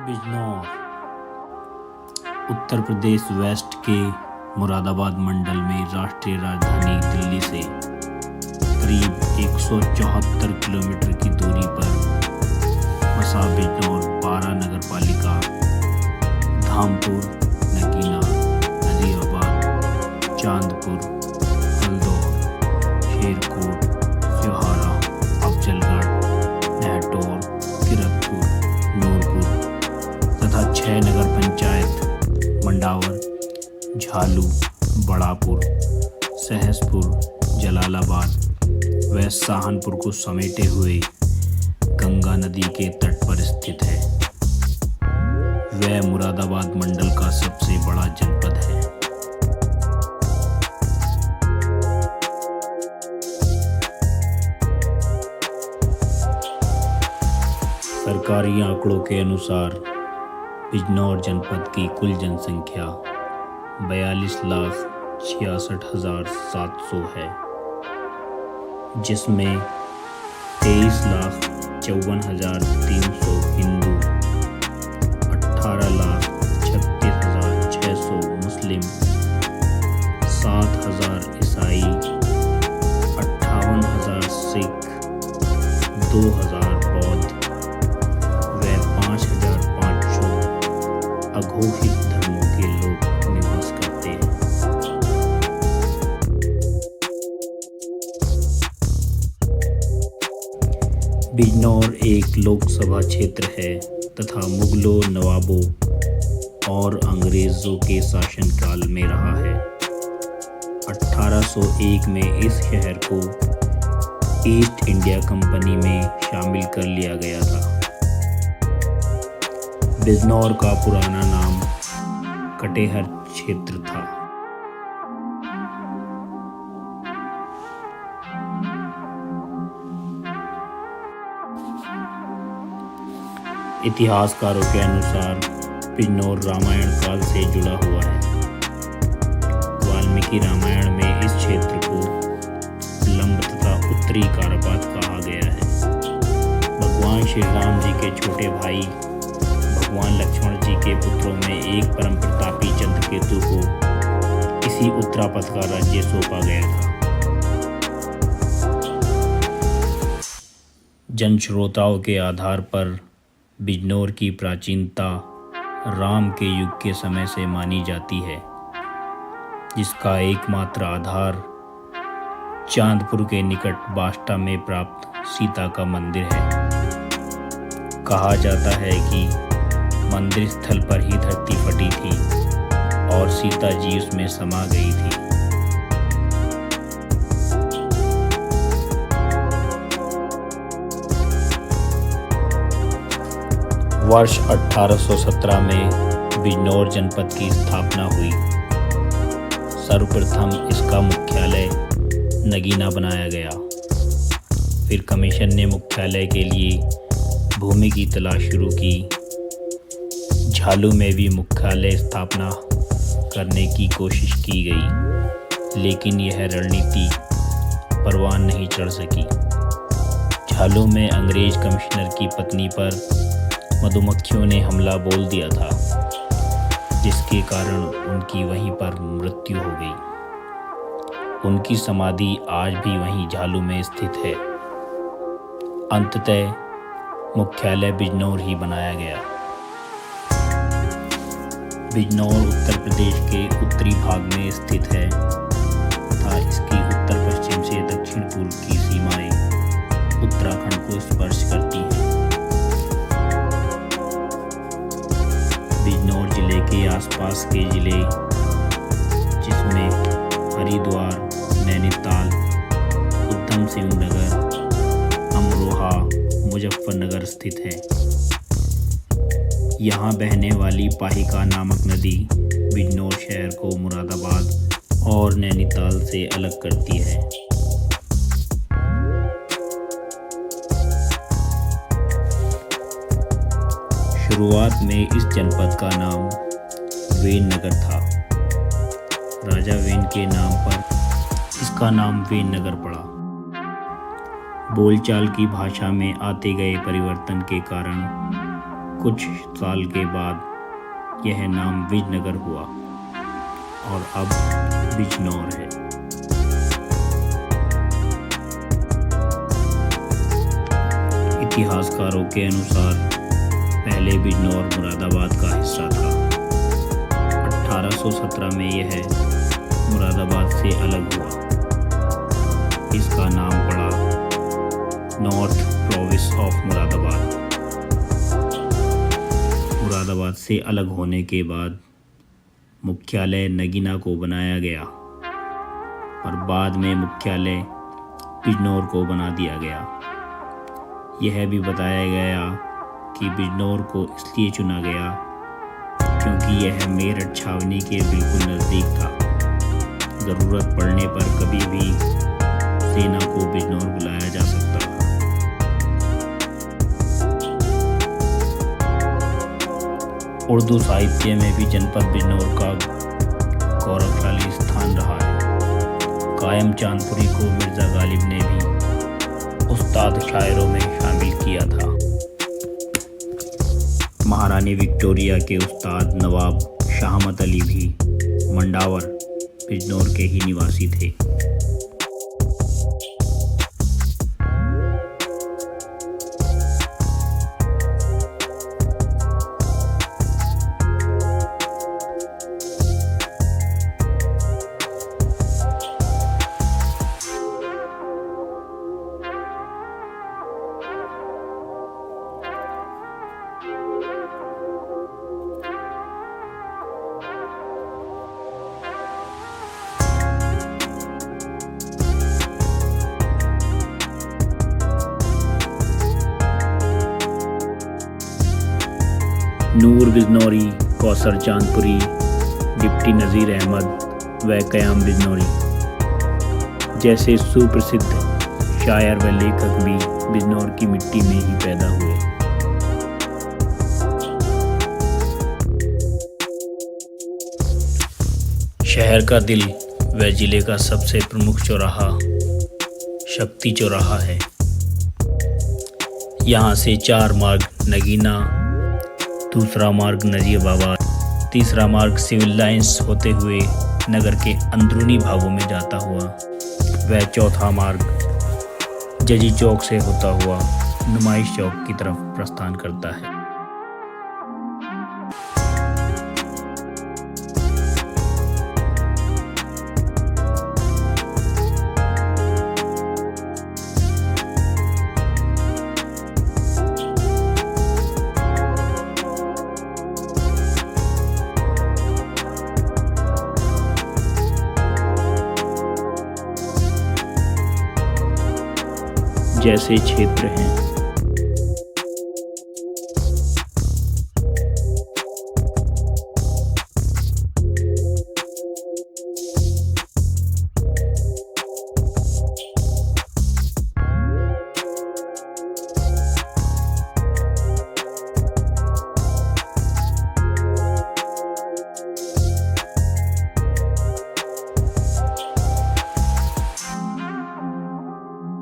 Bijnor Uttar Pradesh waste के मुरादाबाद मंडल में राष्ट्रीय राजधानी दिल्ली से करीब 174 किलोमीटर की दूरी पर बसा बिजनौर 12 नगरपालिका धामपुर, नगीना, नजीराबाद, चांदपुर, हल्दौर, शेरकोट, सिहारा, अफजलगढ़, नेहटौर, किरतपुर, नूरपुर तथा 6 नगर पंचायत मंडावर, झालू, बड़ापुर, सहसपुर, जलालाबाद व सहारनपुर को समेटे हुए गंगा नदी के तट पर स्थित है। वह मुरादाबाद मंडल का सबसे बड़ा जनपद है। सरकारी आंकड़ों के अनुसार बिजनौर जनपद की कुल जनसंख्या 42,66,700 है, जिसमें 23,54,300 हिंदू, 18,36,600 मुस्लिम, 7,000 ईसाई, 58,000 सिख, 2,000 बौद्ध व 5,500 अघोषित धर्मों के लोग निवास करते हैं। बिजनौर एक लोकसभा क्षेत्र है तथा मुगलों, नवाबों और अंग्रेजों के शासनकाल में रहा है। 1801 में इस शहर को ईस्ट इंडिया कंपनी में शामिल कर लिया गया था। बिजनौर का पुराना नाम कटेहर क्षेत्र था। इतिहासकारों के अनुसार बिजनौर रामायण काल से जुड़ा हुआ है। वाल्मीकि रामायण में इस क्षेत्र को लंब तथा उत्तरी कारपात कहा गया है। भगवान श्री राम जी के छोटे भाई भगवान लक्ष्मण जी के पुत्रों में एक परम प्रतापी चंद्रकेतु को इसी उत्तरापथ का राज्य सौंपा गया था। जनश्रोताओं के आधार पर बिजनौर की प्राचीनता राम के युग के समय से मानी जाती है, जिसका एकमात्र आधार चांदपुर के निकट बाष्टा में प्राप्त सीता का मंदिर है। कहा जाता है कि मंदिर स्थल पर ही धरती फटी थी और सीता जी उसमें समा गई थी। वर्ष 1817 में बिजनौर जनपद की स्थापना हुई। सर्वप्रथम इसका मुख्यालय नगीना बनाया गया। फिर कमीशन ने मुख्यालय के लिए भूमि की तलाश शुरू की। झालू में भी मुख्यालय स्थापना करने की कोशिश की गई, लेकिन यह रणनीति परवान नहीं चढ़ सकी। झालू में अंग्रेज कमिश्नर की पत्नी पर मधुमक्खियों ने हमला बोल दिया था, जिसके कारण उनकी वहीं पर मृत्यु हो गई। उनकी समाधि आज भी वहीं झालू में स्थित है। अंततः मुख्यालय बिजनौर ही बनाया गया। बिजनौर उत्तर प्रदेश के उत्तरी भाग में स्थित है तथा इसकी उत्तर पश्चिम से दक्षिण पूर्व की सीमाएं उत्तराखंड को स्पर्श करती हैं। बिजनौर जिले के आसपास के जिले, जिसमें हरिद्वार, नैनीताल, उधम सिंह नगर, अमरोहा, मुजफ्फरनगर स्थित हैं। यहाँ बहने वाली पाहिका नामक नदी बिजनौर शहर को मुरादाबाद और नैनीताल से अलग करती है। शुरुआत में इस जनपद का नाम वेन नगर था। राजा वेन के नाम पर इसका नाम वेन नगर पड़ा। बोलचाल की भाषा में आते गए परिवर्तन के कारण कुछ साल के बाद यह नाम विजयनगर हुआ और अब बिजनौर है। इतिहासकारों के अनुसार पहले बिजनौर मुरादाबाद का हिस्सा था। 1817 में यह मुरादाबाद से अलग हुआ। इसका नाम पड़ा north province of Moradabad. Moradabad से अलग होने के बाद मुख्यालय नगीना को बनाया गया और बाद में मुख्यालय बिजनौर को बना दिया गया। यह भी बताया गया कि बिजनौर को इसलिए चुना गया क्योंकि यह मेरठ छावनी के बिल्कुल नज़दीक था। ज़रूरत पड़ने पर कभी भी सेना को बिजनौर बुलाया जा सकता था। उर्दू साहित्य में भी जनपद बिजनौर का गौरवशाली स्थान रहा है। कायम चांदपुरी को मिर्ज़ा गालिब ने भी उस्ताद शायरों में शामिल किया था। महारानी विक्टोरिया के उस्ताद नवाब शाहमत अली भी मंडावर बिजनौर के ही निवासी थे। नूर बिजनौरी, कौसर चांदपुरी, डिप्टी नज़ीर अहमद व क़याम बिजनौरी जैसे सुप्रसिद्ध शायर व लेखक भी बिजनौर की मिट्टी में ही पैदा हुए। शहर का दिल व जिले का सबसे प्रमुख चौराहा शक्ति चौराहा है। यहाँ से 4 मार्ग नगीना, दूसरा मार्ग नजीबाबाद, तीसरा मार्ग सिविल लाइंस होते हुए नगर के अंदरूनी भागों में जाता हुआ वह चौथा मार्ग जजी चौक से होता हुआ नुमाइश चौक की तरफ प्रस्थान करता है। जैसे क्षेत्र हैं